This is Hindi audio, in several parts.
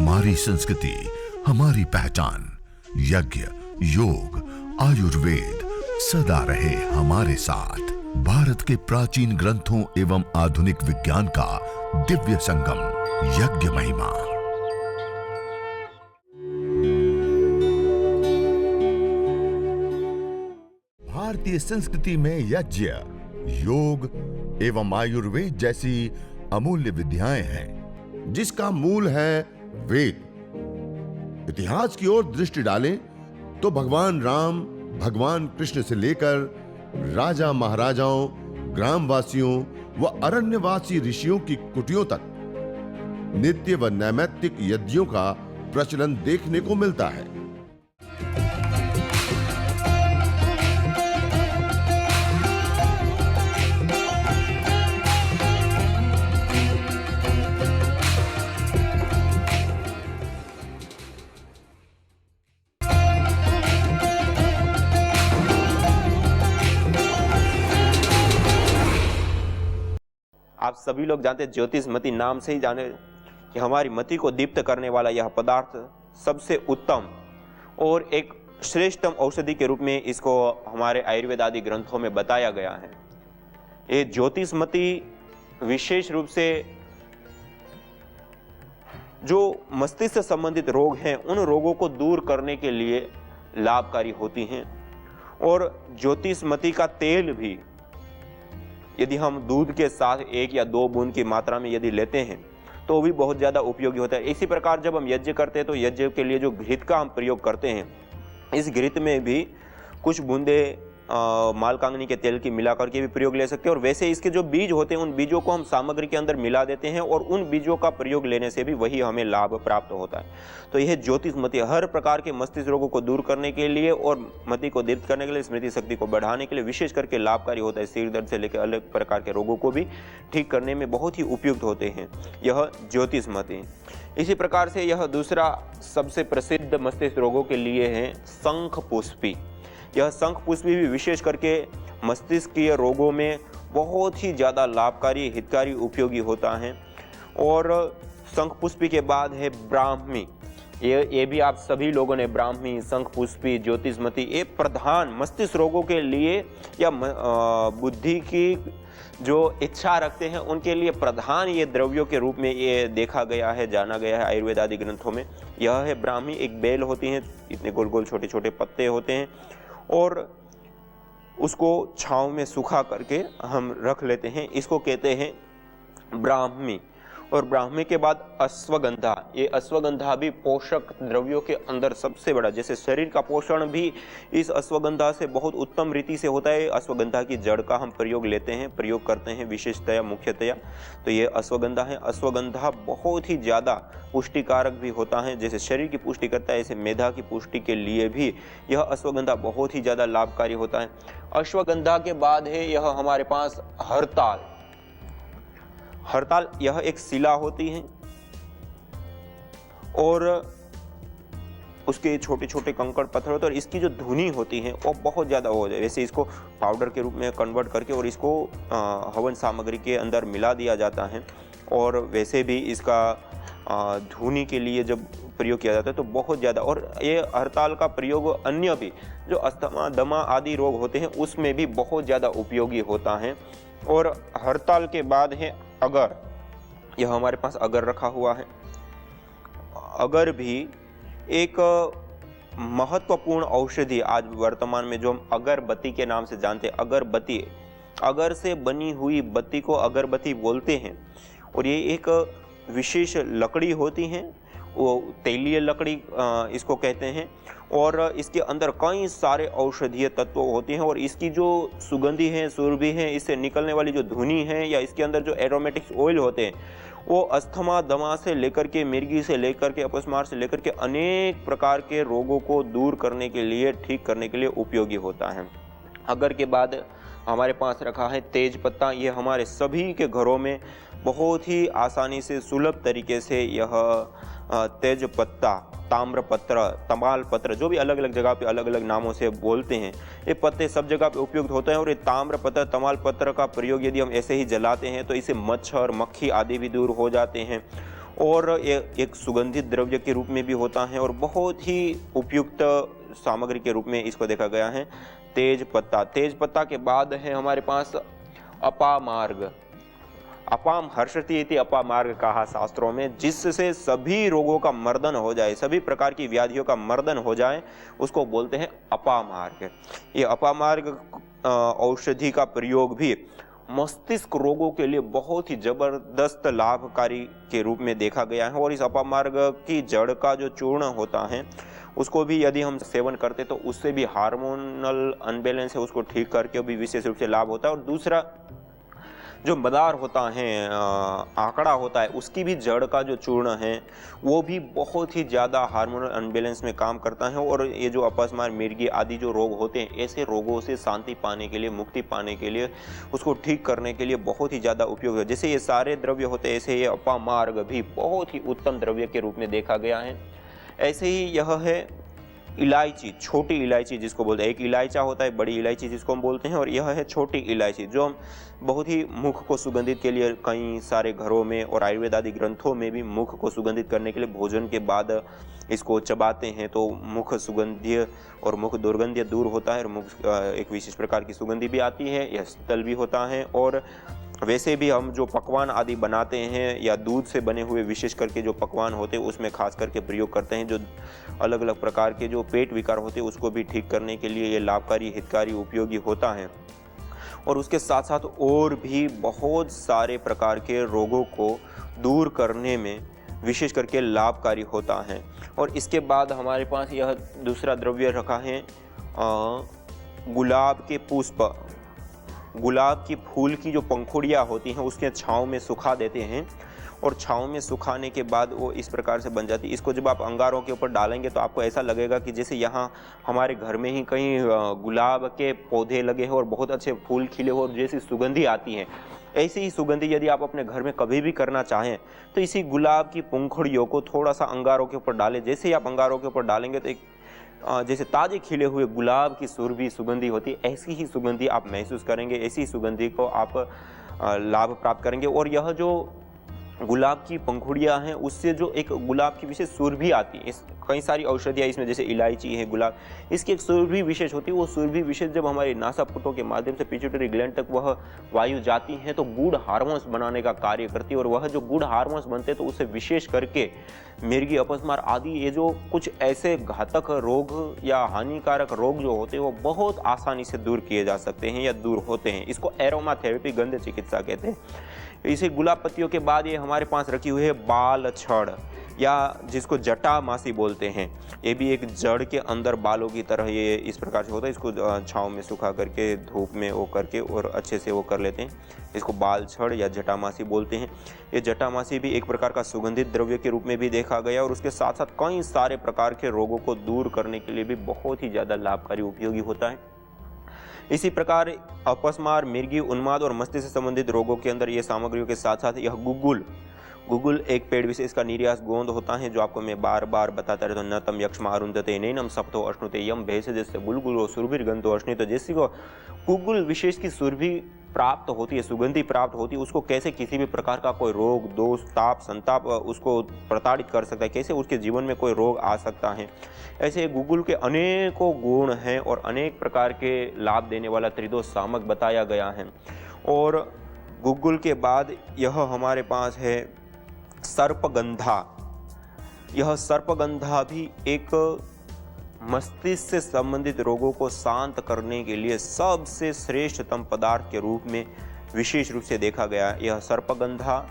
हमारी संस्कृति, हमारी पहचान। यज्ञ, योग, आयुर्वेद सदा रहे हमारे साथ। भारत के प्राचीन ग्रंथों एवं आधुनिक विज्ञान का दिव्य संगम, यज्ञ महिमा। भारतीय संस्कृति में यज्ञ, योग एवं आयुर्वेद जैसी अमूल्य विद्याएं हैं, जिसका मूल है वेद। इतिहास की ओर दृष्टि डालें तो भगवान राम, भगवान कृष्ण से लेकर राजा महाराजाओं, ग्रामवासियों व अरण्यवासी ऋषियों की कुटियों तक नित्य व नैमित्तिक यज्ञों का प्रचलन देखने को मिलता है। आप सभी लोग जानते हैं, ज्योतिषमती नाम से ही जाने कि हमारी मति को दीप्त करने वाला यह पदार्थ सबसे उत्तम और एक श्रेष्ठतम औषधि के रूप में इसको हमारे आयुर्वेद आदि ग्रंथों में बताया गया है। ये ज्योतिषमती विशेष रूप से जो मस्तिष्क से संबंधित रोग हैं, उन रोगों को दूर करने के लिए लाभकारी होती हैं। और ज्योतिषमती का तेल भी यदि हम दूध के साथ 1 या 2 बूंद की मात्रा में यदि लेते हैं तो भी बहुत ज़्यादा उपयोगी होता है। इसी प्रकार जब हम यज्ञ करते हैं तो यज्ञ के लिए जो घृत का हम प्रयोग करते हैं, इस घृत में भी कुछ बूंदे मालकांगनी के तेल की मिला करके भी प्रयोग ले सकते हैं। और वैसे इसके जो बीज होते हैं, उन बीजों को हम सामग्री के अंदर मिला देते हैं और उन बीजों का प्रयोग लेने से भी वही हमें लाभ प्राप्त होता है। तो यह ज्योतिषमती हर प्रकार के मस्तिष्क रोगों को दूर करने के लिए और मति को दीप्त करने के लिए, स्मृति शक्ति को बढ़ाने के लिए विशेष करके लाभकारी होता है। सिर दर्द से लेकर अलग प्रकार के रोगों को भी ठीक करने में बहुत ही उपयुक्त होते हैं यह ज्योतिषमती। इसी प्रकार से यह दूसरा सबसे प्रसिद्ध मस्तिष्क रोगों के लिए है शंखपुष्पी। यह शंखपुष्पी भी विशेष करके मस्तिष्कीय रोगों में बहुत ही ज़्यादा लाभकारी, हितकारी, उपयोगी होता है। और शंखपुष्पी के बाद है ब्राह्मी। ये भी आप सभी लोगों ने ब्राह्मी, शंखपुष्पी, ज्योतिषमती, ये प्रधान मस्तिष्क रोगों के लिए या बुद्धि की जो इच्छा रखते हैं उनके लिए प्रधान ये द्रव्यों के रूप में ये देखा गया है, जाना गया है आयुर्वेद आदि ग्रंथों में। यह है ब्राह्मी। एक बेल होती है, इतने गोल गोल छोटे छोटे पत्ते होते हैं और उसको छांव में सुखा करके हम रख लेते हैं, इसको कहते हैं ब्राह्मी। और ब्राह्मी के बाद अश्वगंधा। ये अश्वगंधा भी पोषक द्रव्यों के अंदर सबसे बड़ा, जैसे शरीर का पोषण भी इस अश्वगंधा से बहुत उत्तम रीति से होता है। अश्वगंधा की जड़ का हम प्रयोग लेते हैं, प्रयोग करते हैं विशेषतया, मुख्यतया तो ये अश्वगंधा है। अश्वगंधा बहुत ही ज़्यादा पुष्टिकारक भी होता है, जैसे शरीर की पुष्टि करता है, ऐसे मेधा की पुष्टि के लिए भी यह अश्वगंधा बहुत ही ज़्यादा लाभकारी होता है। अश्वगंधा के बाद है यह हमारे पास हरताल। हरताल यह एक शिला होती है और उसके छोटे छोटे कंकड़ पत्थर होते हैं और इसकी जो धुनी होती है वो बहुत ज़्यादा हो जाए। वैसे इसको पाउडर के रूप में कन्वर्ट करके और इसको हवन सामग्री के अंदर मिला दिया जाता है। और वैसे भी इसका धुनी के लिए जब प्रयोग किया जाता है तो बहुत ज़्यादा। और ये हरताल का प्रयोग अन्य भी जो अस्थमा, दमा आदि रोग होते हैं उसमें भी बहुत ज़्यादा उपयोगी होता है। और हरताल के बाद है अगर। यह हमारे पास अगर रखा हुआ है। अगर भी एक महत्वपूर्ण औषधि आज वर्तमान में जो हम अगरबत्ती के नाम से जानते हैं। अगरबत्ती, अगर से बनी हुई बत्ती को अगरबत्ती बोलते हैं। और ये एक विशेष लकड़ी होती है, वो तेलीय लकड़ी इसको कहते हैं। और इसके अंदर कई सारे औषधीय तत्व होते हैं और इसकी जो सुगंधी है, सुरभि है, इससे निकलने वाली जो धुनी है या इसके अंदर जो एरोमेटिक्स ऑयल होते हैं वो अस्थमा, दमा से लेकर के, मिर्गी से लेकर के, अपस्मार से लेकर के अनेक प्रकार के रोगों को दूर करने के लिए, ठीक करने के लिए उपयोगी होता है। अगर के बाद हमारे पास रखा है तेज पत्ता। ये हमारे सभी के घरों में बहुत ही आसानी से, सुलभ तरीके से यह तेज पत्ता, ताम्रपत्र, तमाल पत्र, जो भी अलग अलग जगह पे अलग अलग नामों से बोलते हैं, ये पत्ते सब जगह पे उपयुक्त होते हैं। और ये ताम्रपत्र, तमाल पत्र का प्रयोग यदि हम ऐसे ही जलाते हैं तो इससे मच्छर, मक्खी आदि भी दूर हो जाते हैं। और ये एक सुगंधित द्रव्य के रूप में भी होता है और बहुत ही उपयुक्त सामग्री के रूप में इसको देखा गया है। तेज पत्ता के बाद है हमारे पास अपामार्ग। अपाम हर्षति इति अपामार्ग कहा शास्त्रों में, जिससे सभी रोगों का मर्दन हो जाए, सभी प्रकार की व्याधियों का मर्दन हो जाए, उसको बोलते हैं अपामार्ग। ये अपामार्ग औषधि का प्रयोग भी मस्तिष्क रोगों के लिए बहुत ही जबरदस्त लाभकारी के रूप में देखा गया है। और इस अपामार्ग की जड़ का जो चूर्ण होता है उसको भी यदि हम सेवन करते तो उससे भी हार्मोनल अनबैलेंस है उसको ठीक करके भी विशेष रूप से लाभ होता है। और दूसरा जो मदार होता है, आंकड़ा होता है, उसकी भी जड़ का जो चूर्ण है वो भी बहुत ही ज़्यादा हार्मोनल अनबैलेंस में काम करता है। और ये जो अपस्मार, मिर्गी आदि जो रोग होते हैं, ऐसे रोगों से शांति पाने के लिए, मुक्ति पाने के लिए, उसको ठीक करने के लिए बहुत ही ज़्यादा उपयोग है। जैसे ये सारे द्रव्य होते हैं, ऐसे ये अपामार्ग भी बहुत ही उत्तम द्रव्य के रूप में देखा गया है। ऐसे ही यह है इलायची, छोटी इलायची जिसको बोलते हैं। एक इलायचा होता है, बड़ी इलायची जिसको हम बोलते हैं, और यह है छोटी इलायची जो हम बहुत ही मुख को सुगंधित के लिए कई सारे घरों में और आयुर्वेद आदि ग्रंथों में भी मुख को सुगंधित करने के लिए भोजन के बाद इसको चबाते हैं तो मुख सुगंधीय और मुख दुर्गंधीय दूर होता है और मुख एक विशेष प्रकार की सुगंधी भी आती है, यह शीतल भी होता है। और वैसे भी हम जो पकवान आदि बनाते हैं या दूध से बने हुए विशेष करके जो पकवान होते हैं उसमें खास करके प्रयोग करते हैं। जो अलग अलग प्रकार के जो पेट विकार होते हैं उसको भी ठीक करने के लिए ये लाभकारी, हितकारी, उपयोगी होता है। और उसके साथ साथ और भी बहुत सारे प्रकार के रोगों को दूर करने में विशेष करके लाभकारी होता है। और इसके बाद हमारे पास यह दूसरा द्रव्य रखा है गुलाब के पुष्प। गुलाब की फूल की जो पंखुड़ियाँ होती हैं उसके छाँव में सुखा देते हैं और छाँव में सुखाने के बाद वो इस प्रकार से बन जाती है। इसको जब आप अंगारों के ऊपर डालेंगे तो आपको ऐसा लगेगा कि जैसे यहाँ हमारे घर में ही कहीं गुलाब के पौधे लगे हैं और बहुत अच्छे फूल खिले हो और जैसी सुगंधी आती है। ऐसी ही सुगंधी यदि आप अपने घर में कभी भी करना चाहें तो इसी गुलाब की पंखुड़ियों को थोड़ा सा अंगारों के ऊपर डालें। जैसे ही आप अंगारों के ऊपर डालेंगे तो एक जैसे ताजे खिले हुए गुलाब की सुरभि सुगंधी होती है, ऐसी ही सुगंधी आप महसूस करेंगे, ऐसी सुगंधी को आप लाभ प्राप्त करेंगे। और यह जो गुलाब की पंखुड़ियाँ हैं उससे जो एक गुलाब की विशेष सुरभि आती है। कई सारी औषधियाँ इसमें जैसे इलायची है, गुलाब, इसकी एक सुरभि विशेष होती है। वो सुरभि विशेष जब हमारे नासापुटों के माध्यम से पिट्यूटरी ग्लैंड तक वह वायु जाती है तो गुड हार्मोन्स बनाने का कार्य करती है। और वह जो गुड हार्मोन्स बनते हैं तो उससे विशेष करके मिर्गी, अपस्मार आदि ये जो कुछ ऐसे घातक रोग या हानिकारक रोग जो होते हैं वो बहुत आसानी से दूर किए जा सकते हैं या दूर होते हैं। इसको एरोमा थेरेपी, गंध चिकित्सा कहते हैं। इसी गुलाब पत्तियों के बाद ये हमारे पास रखी हुई है बाल छड़ या जिसको जटामासी बोलते हैं। ये भी एक जड़ के अंदर बालों की तरह ये इस प्रकार से होता है। इसको छाँव में सुखा करके धूप में वो करके और अच्छे से वो कर लेते हैं। इसको बाल छड़ या जटामासी बोलते हैं। ये जटामासी भी एक प्रकार का सुगंधित द्रव्य के रूप में भी देखा गया और उसके साथ साथ कई सारे प्रकार के रोगों को दूर करने के लिए भी बहुत ही ज़्यादा लाभकारी, उपयोगी होता है। इसी प्रकार अपस्मार, मिर्गी, उन्माद और मस्तिष्क से संबंधित रोगों के अंदर ये सामग्रियों के साथ साथ यह गुगुल एक पेड़ विशेष का निर्यास गोंद होता है जो आपको मैं बार बार बताता रहता हूँ। न तम यक्ष्मा अरुंधते नैनम सप्तो अश्नुते यम भेष जैसे बुलगुलो सुरभिर गंधो अश्नित। जैसे को गुगुल विशेष की सुरभि प्राप्त होती है, सुगंधी प्राप्त होती है, उसको कैसे किसी भी प्रकार का कोई रोग, दोष, ताप, संताप उसको प्रताड़ित कर सकता है, कैसे उसके जीवन में कोई रोग आ सकता है। ऐसे गुगुल के अनेकों गुण हैं और अनेक प्रकार के लाभ देने वाला त्रिदोष सामक बताया गया है। और गुगुल के बाद यह हमारे पास है सर्पगंधा। यह सर्पगंधा भी एक मस्तिष्क से संबंधित रोगों को शांत करने के लिए सबसे श्रेष्ठतम पदार्थ के रूप में विशेष रूप से देखा गया। यह सर्पगंधा,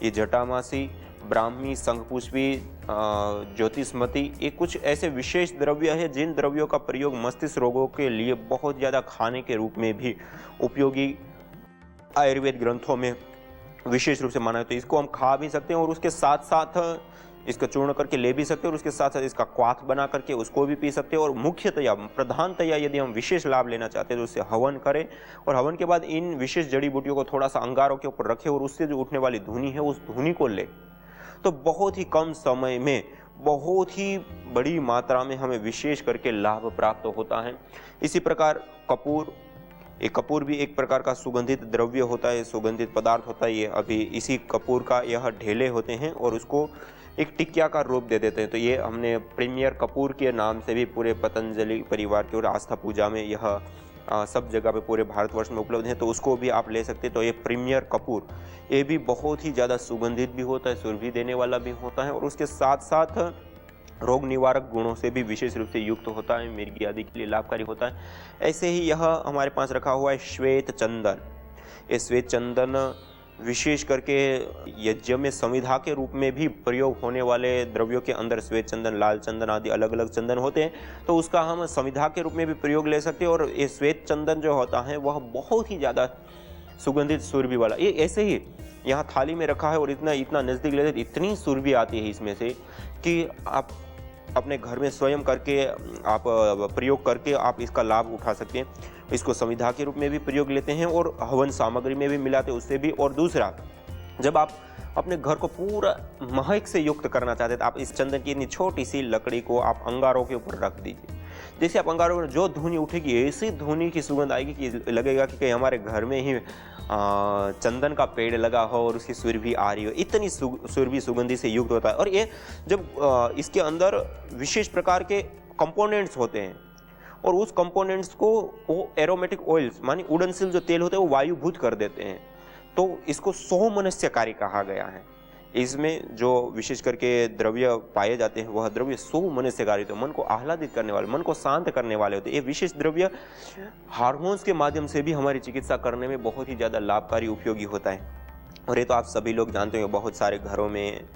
ये जटामासी, ब्राह्मी, शंखपुष्पी, ज्योतिषमती, ये कुछ ऐसे विशेष द्रव्य है जिन द्रव्यों का प्रयोग मस्तिष्क रोगों के लिए बहुत ज़्यादा खाने के रूप में भी उपयोगी आयुर्वेद ग्रंथों में विशेष रूप से माना है। तो इसको हम खा भी सकते हैं और उसके साथ साथ इसका चूर्ण करके ले भी सकते हैं और उसके साथ साथ इसका क्वाथ बना करके उसको भी पी सकते हैं। और मुख्यतया, प्रधानतया यदि हम विशेष लाभ लेना चाहते हैं तो उससे हवन करें और हवन के बाद इन विशेष जड़ी बूटियों को थोड़ा सा अंगारों के ऊपर रखें और उससे जो उठने वाली धुनी है उस धुनी को ले तो बहुत ही कम समय में बहुत ही बड़ी मात्रा में हमें विशेष करके लाभ प्राप्त होता है। इसी प्रकार कपूर, ये कपूर भी एक प्रकार का सुगंधित द्रव्य होता है, सुगंधित पदार्थ होता है। ये अभी इसी कपूर का यह ढेले होते हैं और उसको एक टिकिया का रूप दे देते हैं। तो ये हमने प्रीमियर कपूर के नाम से भी पूरे पतंजलि परिवार की और आस्था पूजा में यह सब जगह पे पूरे भारतवर्ष में उपलब्ध है, तो उसको भी आप ले सकते हैं। तो ये प्रीमियर कपूर ये भी बहुत ही ज़्यादा सुगंधित भी होता है, सुरभि देने वाला भी होता है और उसके साथ साथ रोग निवारक गुणों से भी विशेष रूप से युक्त होता है, मिर्गी आदि के लिए लाभकारी होता है। ऐसे ही यह हमारे पास रखा हुआ है श्वेत चंदन। ये श्वेत चंदन विशेष करके यज्ञ में संविधा के रूप में भी प्रयोग होने वाले द्रव्यों के अंदर श्वेत चंदन, लाल चंदन आदि अलग अलग चंदन होते हैं, तो उसका हम संविधा के रूप में भी प्रयोग ले सकते हैं। और ये श्वेत चंदन जो होता है वह बहुत ही ज़्यादा सुगंधित सुरभि वाला, ये ऐसे ही यहाँ थाली में रखा है और इतना इतना नज़दीक लेते इतनी सुरभि आती है इसमें से कि आप अपने घर में स्वयं करके आप प्रयोग करके आप इसका लाभ उठा सकते हैं। इसको संविधा के रूप में भी प्रयोग लेते हैं और हवन सामग्री में भी मिलाते हैं उससे भी। और दूसरा, जब आप अपने घर को पूरा महक से युक्त करना चाहते हैं तो आप इस चंदन की इतनी छोटी सी लकड़ी को आप अंगारों के ऊपर रख दीजिए। जैसे आप अंगारों पर जो धुनी उठेगी ऐसी धुनी की सुगंध आएगी कि लगेगा कि कहीं हमारे घर में ही चंदन का पेड़ लगा हो और उसकी सुरभि आ रही हो। इतनी सुरभि सुगंधी से युक्त होता है। और ये जब इसके अंदर विशेष प्रकार के कंपोनेंट्स होते हैं और उस कंपोनेंट्स को वो एरोमेटिक ऑयल्स मानी उड़नशील जो तेल होते हैं वो वायुभूत कर देते हैं, तो इसको सोमनस्यकारी कहा गया है। इसमें जो विशेष करके द्रव्य पाए जाते हैं वह द्रव्य सोमनस्यकारी होते हैं, मन को आह्लादित करने वाले, मन को शांत करने वाले होते हैं। ये विशेष द्रव्य हार्मोन्स के माध्यम से भी हमारी चिकित्सा करने में बहुत ही ज़्यादा लाभकारी उपयोगी होता है। और ये तो आप सभी लोग जानते हो, बहुत सारे घरों में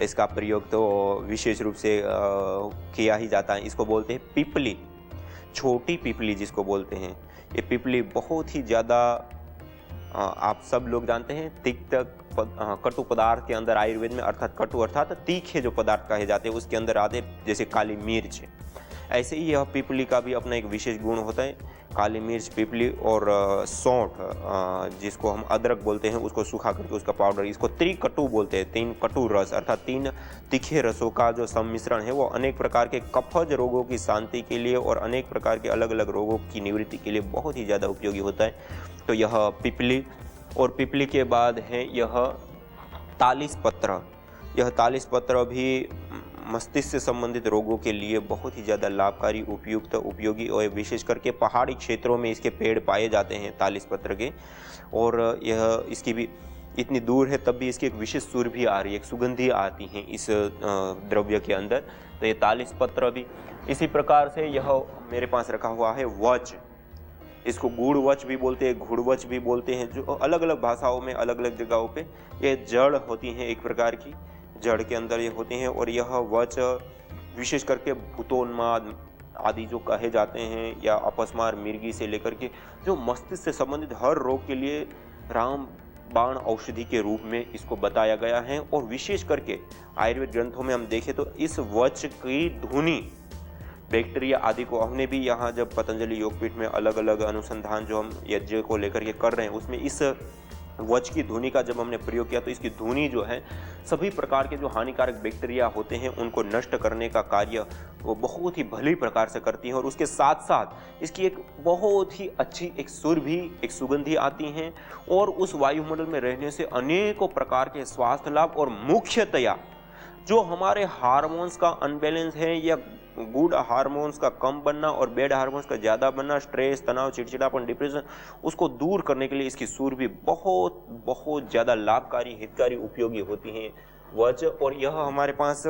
इसका प्रयोग तो विशेष रूप से किया ही जाता है। इसको बोलते हैं पिपली, छोटी पिपली जिसको बोलते हैं। ये पिपली बहुत ही ज़्यादा आप सब लोग जानते हैं तिक्त कटु पदार्थ के अंदर आयुर्वेद में अर्थात कटु अर्थात तीखे जो पदार्थ कहे जाते हैं उसके अंदर आते जैसे काली मिर्च। ऐसे ही यह पिपली का भी अपना एक विशेष गुण होता है। काली मिर्च, पिपली और सौंठ जिसको हम अदरक बोलते हैं उसको सुखा करके उसका पाउडर, इसको त्रिकटु बोलते हैं। 3 कटु रस अर्थात 3 तीखे रसों का जो सम्मिश्रण है वो अनेक प्रकार के कफज रोगों की शांति के लिए और अनेक प्रकार के अलग अलग रोगों की निवृत्ति के लिए बहुत ही ज़्यादा उपयोगी होता है। तो यह पिपली, और पिपली के बाद है यह तालिस पत्र। यह तालिस पत्र भी मस्तिष्क से संबंधित रोगों के लिए बहुत ही ज़्यादा लाभकारी, उपयुक्त, उपयोगी और विशेष करके पहाड़ी क्षेत्रों में इसके पेड़ पाए जाते हैं तालिस पत्र के। और यह इसकी भी इतनी दूर है तब भी इसकी एक विशेष सुरभि आ रही है, एक सुगंधी आती है इस द्रव्य के अंदर। तो ये तालिस पत्र भी इसी प्रकार से यह मेरे पास रखा हुआ है वच। इसको गुड़वच भी बोलते हैं, घुड़वच भी बोलते हैं, जो अलग अलग भाषाओं में अलग अलग जगहों पे ये जड़ होती हैं, एक प्रकार की जड़ के अंदर ये होती हैं। और यह वच विशेष करके भूतोन्माद आदि जो कहे जाते हैं या अपस्मार, मिर्गी से लेकर के जो मस्तिष्क से संबंधित हर रोग के लिए रामबाण औषधि के रूप में इसको बताया गया है। और विशेष करके आयुर्वेद ग्रंथों में हम देखें तो इस वच की धुनी बैक्टीरिया आदि को, हमने भी यहाँ जब पतंजलि योगपीठ में अलग अलग अनुसंधान जो हम यज्ञ को लेकर के कर रहे हैं उसमें इस वच की धुनी का जब हमने प्रयोग किया तो इसकी धुनी जो है सभी प्रकार के जो हानिकारक बैक्टीरिया होते हैं उनको नष्ट करने का कार्य वो बहुत ही भली प्रकार से करती है। और उसके साथ साथ इसकी एक बहुत ही अच्छी एक सुरभि, एक सुगंधी आती हैं और उस वायुमंडल में रहने से अनेकों प्रकार के स्वास्थ्य लाभ और मुख्यतया जो हमारे हार्मोन्स का अनबैलेंस है या गुड हार्मोन्स का कम बनना और बैड हार्मोन्स का ज़्यादा बनना, स्ट्रेस, तनाव, चिड़चिड़ापन, डिप्रेशन, उसको दूर करने के लिए इसकी सुरभि बहुत बहुत ज़्यादा लाभकारी, हितकारी, उपयोगी होती हैं वच। और यह हमारे पास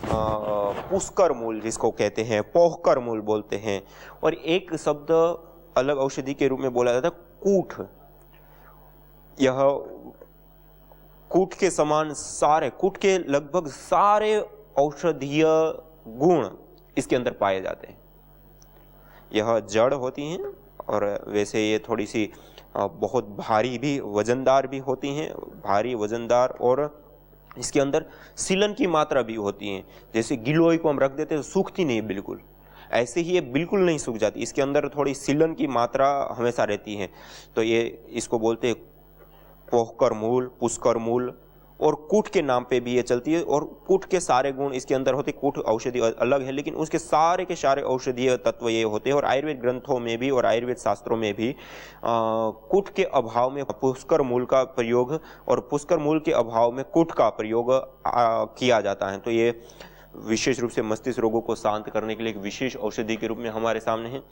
पुष्कर मूल जिसको कहते हैं, पोहकर मूल बोलते हैं। और एक शब्द अलग औषधि के रूप में बोला जाता है कूठ। यह कूठ के समान सारे, कूठ के लगभग सारे औषधीय गुण इसके अंदर पाए जाते हैं। यह जड़ होती हैं और वैसे ये थोड़ी सी बहुत भारी भी, वजनदार भी होती हैं, भारी, वजनदार, और इसके अंदर सीलन की मात्रा भी होती है। जैसे गिलोय को हम रख देते हैं तो सूखती नहीं बिल्कुल, ऐसे ही ये बिल्कुल नहीं सूख जाती, इसके अंदर थोड़ी सीलन की मात्रा हमेशा रहती है। तो ये इसको बोलते हैं पोहकर मूल, पुष्कर मूल और कूट के नाम पे भी ये चलती है, और कूट के सारे गुण इसके अंदर होते। कूट औषधि अलग है, लेकिन उसके सारे के सारे औषधीय तत्व ये होते हैं। और आयुर्वेद ग्रंथों में भी और आयुर्वेद शास्त्रों में भी कूट के अभाव में पुष्कर मूल का प्रयोग और पुष्कर मूल के अभाव में कूट का प्रयोग किया जाता है। तो ये विशेष रूप से मस्तिष्क रोगों को शांत करने के लिए एक विशेष औषधि के रूप में हमारे सामने है।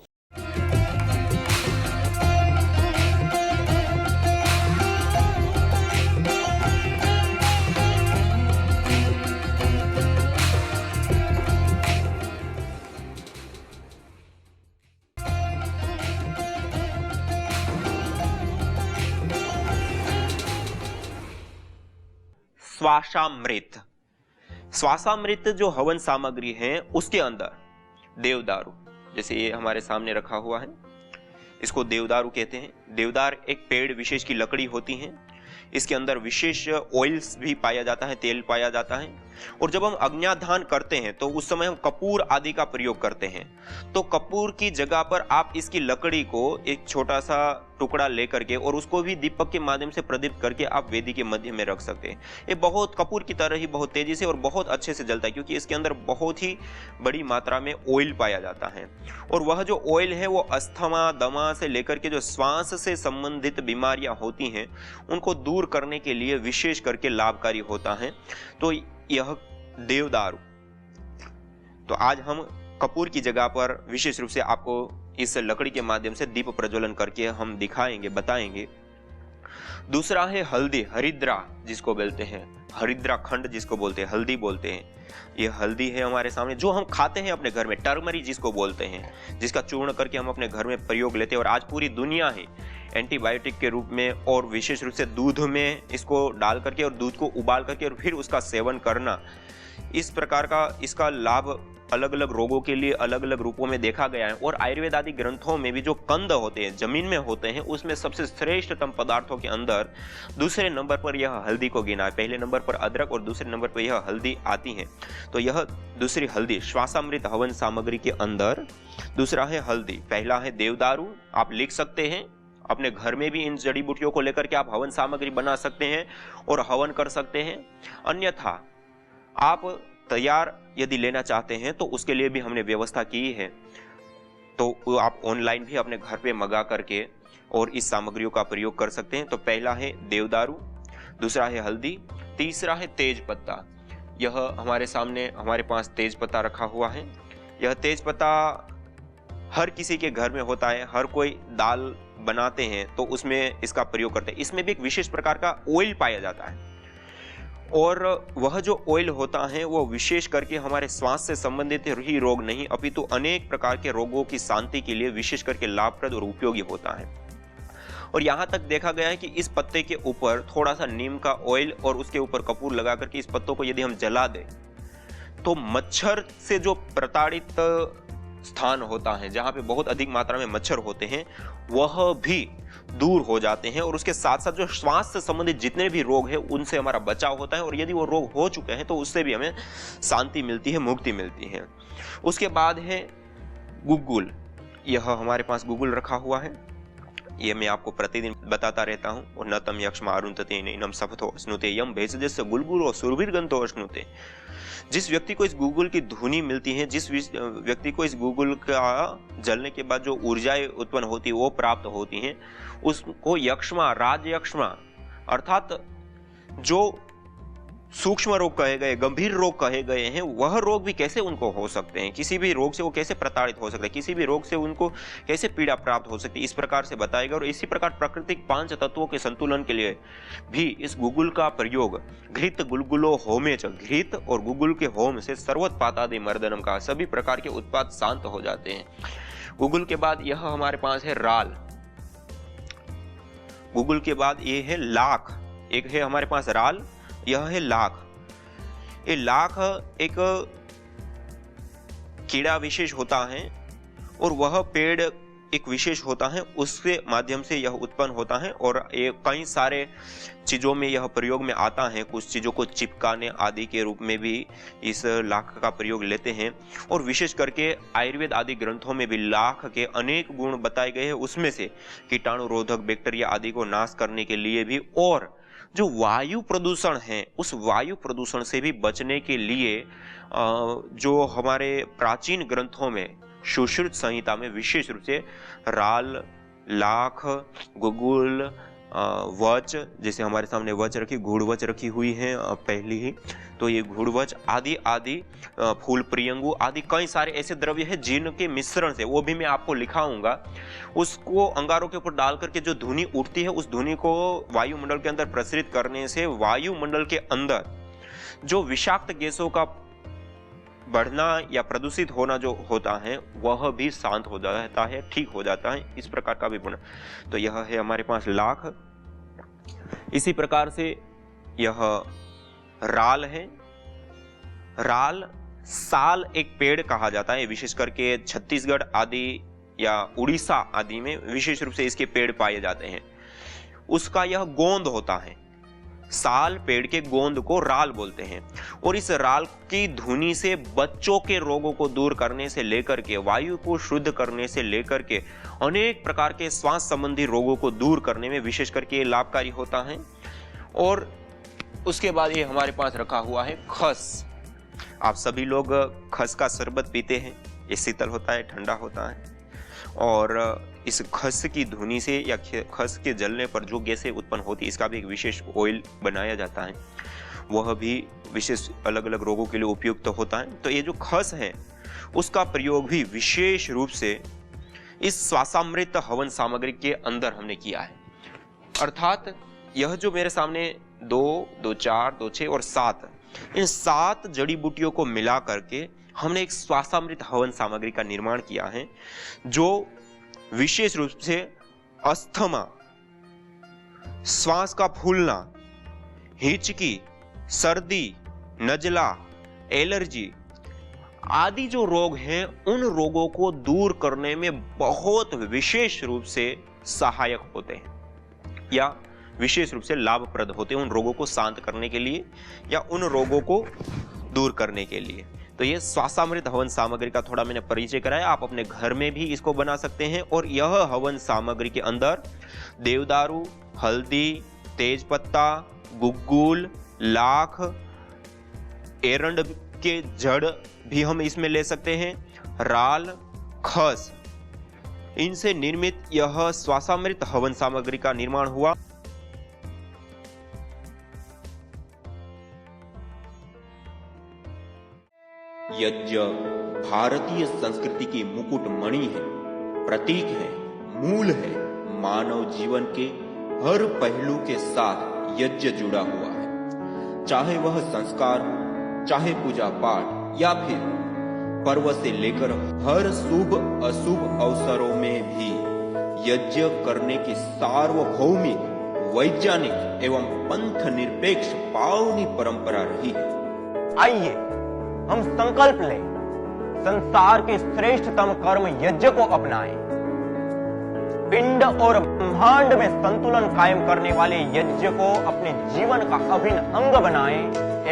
श्वासामृत। श्वासामृत जो हवन सामग्री है उसके अंदर देवदारू, जैसे ये हमारे सामने रखा हुआ है, इसको देवदारू कहते हैं। देवदार एक पेड़ विशेष की लकड़ी होती है। इसके अंदर विशेष ऑयल्स भी पाया जाता है, तेल पाया जाता है। और जब हम अग्न्याधान करते हैं तो उस समय हम कपूर आदि का प्रयोग करते हैं। तो कपूर की जगह पर आप इसकी लकड़ी को एक छोटा सा टुकड़ा लेकर के और उसको भी दीपक के माध्यम से प्रदीप्त करके आप वेदी के मध्य में रख सकते हैं। ये बहुत कपूर की तरह ही बहुत तेजी से और बहुत अच्छे से जलता है, क्योंकि इसके अंदर बहुत ही बड़ी मात्रा में ऑयल पाया जाता है। और वह जो ऑयल है वो अस्थमा, दमा से लेकर के जो श्वास से संबंधित बीमारियां होती हैं उनको दूर करने के लिए विशेष करके लाभकारी होता है। तो यह देवदारू, तो आज हम कपूर की जगह पर विशेष रूप से आपको इस लकड़ी के माध्यम से दीप प्रज्वलन करके हम दिखाएंगे, बताएंगे। दूसरा है हल्दी, हरिद्रा जिसको बोलते हैं, हरिद्रा खंड जिसको बोलते हैं, हल्दी बोलते हैं। ये हल्दी है हमारे सामने जो हम खाते हैं अपने घर में, टर्मरी जिसको बोलते हैं, जिसका चूर्ण करके हम अपने घर में प्रयोग लेते हैं। और आज पूरी दुनिया ही एंटीबायोटिक के रूप में और विशेष रूप से दूध में इसको डाल करके और दूध को उबाल करके और फिर उसका सेवन करना, इस प्रकार का इसका लाभ अलग अलग रोगों के लिए अलग अलग रूपों में देखा गया है। और आयुर्वेद आदि ग्रंथों में भी जो कंद होते हैं, जमीन में होते हैं, उसमें सबसे श्रेष्ठतम पदार्थों के अंदर दूसरे नंबर पर यह हल्दी को गिना है। पहले नंबर पर अदरक और दूसरे नंबर पर यह हल्दी आती है। तो यह दूसरी हल्दी श्वासामृत हवन सामग्री के अंदर दूसरा है हल्दी, पहला है देवदारू। आप लिख सकते हैं, अपने घर में भी इन जड़ी बूटियों को लेकर के आप हवन सामग्री बना सकते हैं और हवन कर सकते हैं। अन्यथा आप तैयार यदि लेना चाहते हैं तो उसके लिए भी हमने व्यवस्था की है। तो आप ऑनलाइन भी अपने घर पे मंगा करके और इस सामग्रियों का प्रयोग कर सकते हैं। तो पहला है देवदारू, दूसरा है हल्दी, तीसरा है तेज पत्ता। यह हमारे सामने हमारे पास तेज पत्ता रखा हुआ है। यह तेज पत्ता हर किसी के घर में होता है, हर कोई दाल बनाते हैं तो उसमें इसका प्रयोग करते हैं। इसमें भी एक विशेष प्रकार का ऑयल पाया जाता है और वह जो ऑयल होता है वो विशेष करके हमारे श्वास से संबंधित ही रोग नहीं अपितु अनेक प्रकार के रोगों की शांति के लिए विशेष करके लाभप्रद और उपयोगी होता है। और यहाँ तक देखा गया है कि इस पत्ते के ऊपर थोड़ा सा नीम का ऑयल और उसके ऊपर कपूर लगा करके इस पत्तों को यदि हम जला दें तो मच्छर से जो प्रताड़ित स्थान होता है, जहाँ पे बहुत अधिक मात्रा में मच्छर होते हैं, वह भी दूर हो जाते हैं। और उसके साथ साथ जो श्वास से संबंधित जितने भी रोग हैं उनसे हमारा बचाव होता है। और यदि वो रोग हो चुके हैं तो उससे भी हमें शांति मिलती है, मुक्ति मिलती है। उसके बाद है गुग्गुल। यह हमारे पास गुग्गुल रखा हुआ है, ये मैं आपको प्रतिदिन बताता रहता हूँ। और न तम यक्ष्मा अरुंधते नैनम सपथो अश्नुते यम भेषजस्य गुलगुलो सुरभिर्गंतो अश्नुते। जिस व्यक्ति को इस गुग्गुल की धुनी मिलती है, जिस व्यक्ति को इस गुग्गुल का जलने के बाद जो ऊर्जाएं उत्पन्न होती है वो प्राप्त होती हैं, उसको यक्ष्मा, राज यक्ष्मा अर्थात जो सूक्ष्म रोग कहे गए, गंभीर रोग कहे गए हैं, वह रोग भी कैसे उनको हो सकते हैं, किसी भी रोग से वो कैसे प्रताड़ित हो सकते हैं, किसी भी रोग से उनको कैसे पीड़ा प्राप्त हो सकती है, इस प्रकार से बताएगा। और इसी प्रकार प्राकृतिक 5 तत्वों के संतुलन के लिए भी इस गुग्गुल का प्रयोग घृत गुलगुलो होमे च, घृत और गुग्गुल के होम से सर्वोत्पातादि मर्दनम का, सभी प्रकार के उत्पाद शांत हो जाते हैं। गुग्गुल के बाद यह हमारे पास है राल। गुग्गुल के बाद ये है लाख। एक है हमारे पास राल, यह है लाख। ये लाख एक कीड़ा विशेष होता है और वह पेड़ एक विशेष होता है, उसके माध्यम से यह उत्पन्न होता है। और ये कई सारे चीजों में यह प्रयोग में आता है, कुछ चीजों को चिपकाने आदि के रूप में भी इस लाख का प्रयोग लेते हैं। और विशेष करके आयुर्वेद आदि ग्रंथों में भी लाख के अनेक गुण बताए गए हैं, उसमें से कीटाणु रोधक, बैक्टीरिया आदि को नाश करने के लिए भी और जो वायु प्रदूषण है उस वायु प्रदूषण से भी बचने के लिए जो हमारे प्राचीन ग्रंथों में सुश्रुत संहिता में विशेष रूप से राल, लाख, गुगुल, वच, जैसे हमारे सामने वच रखी, घुड़वच रखी हुई है पहली ही, तो ये घुड़वच आदि आदि, फूल प्रियंगु आदि कई सारे ऐसे द्रव्य हैं जिनके मिश्रण से, वो भी मैं आपको लिखाऊंगा, उसको अंगारों के ऊपर डाल करके जो धुनी उठती है उस धुनी को वायुमंडल के अंदर प्रसरित करने से वायुमंडल के अंदर जो विषाक्त गैसों का बढ़ना या प्रदूषित होना जो होता है वह भी शांत हो जाता है, ठीक हो जाता है। इस प्रकार का भी गुण, तो यह है हमारे पास लाख। इसी प्रकार से यह राल है। राल साल एक पेड़ कहा जाता है, विशेष करके छत्तीसगढ़ आदि या उड़ीसा आदि में विशेष रूप से इसके पेड़ पाए जाते हैं। उसका यह गोंद होता है, साल पेड़ के गोंद को राल बोलते हैं। और इस राल की धुनी से बच्चों के रोगों को दूर करने से लेकर के वायु को शुद्ध करने से लेकर के अनेक प्रकार के श्वास संबंधी रोगों को दूर करने में विशेष करके ये लाभकारी होता है। और उसके बाद ये हमारे पास रखा हुआ है खस। आप सभी लोग खस का शरबत पीते हैं, ये शीतल होता है, ठंडा होता है। और इस खस की धुनी से या खस के जलने पर जो गैसें उत्पन्न होती है, इसका भी एक विशेष ऑयल बनाया जाता है, वह भी विशेष अलग अलग रोगों के लिए उपयुक्त होता है। तो ये जो खस है उसका प्रयोग भी विशेष रूप से इस श्वासामृत हवन सामग्री के अंदर हमने किया है। अर्थात यह जो मेरे सामने 2, 2, 4, 2, 6 और 7, इन 7 जड़ी बूटियों को मिला करके हमने एक श्वासामृत हवन सामग्री का निर्माण किया है, जो विशेष रूप से अस्थमा, श्वास का फूलना, हिचकी, सर्दी, नजला, एलर्जी आदि जो रोग हैं उन रोगों को दूर करने में बहुत विशेष रूप से सहायक होते हैं या विशेष रूप से लाभप्रद होते हैं, उन रोगों को शांत करने के लिए या उन रोगों को दूर करने के लिए। तो ये श्वासामृत हवन सामग्री का थोड़ा मैंने परिचय कराया। आप अपने घर में भी इसको बना सकते हैं। और यह हवन सामग्री के अंदर देवदारू, हल्दी, तेजपत्ता, गुग्गुल, लाख, एरंड के जड़ भी हम इसमें ले सकते हैं, राल, खस, इनसे निर्मित यह श्वासामृत हवन सामग्री का निर्माण हुआ। यज्ञ भारतीय संस्कृति की मुकुट मणि है, प्रतीक है, मूल है। मानव जीवन के हर पहलू के साथ यज्ञ जुड़ा हुआ है, चाहे वह संस्कार हो, चाहे पूजा पाठ या फिर पर्व से लेकर हर शुभ अशुभ अवसरों में भी यज्ञ करने की सार्वभौमिक, वैज्ञानिक एवं पंथ निरपेक्ष पावनी परंपरा रही है। आइए हम संकल्प लें, संसार के श्रेष्ठतम कर्म यज्ञ को अपनाएं। पिंड और ब्रह्मांड में संतुलन कायम करने वाले यज्ञ को अपने जीवन का अभिन्न अंग बनाएं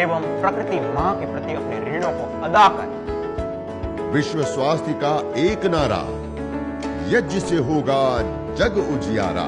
एवं प्रकृति मां के प्रति अपने ऋणों को अदा करें। विश्व स्वास्थ्य का एक नारा, यज्ञ से होगा जग उजियारा।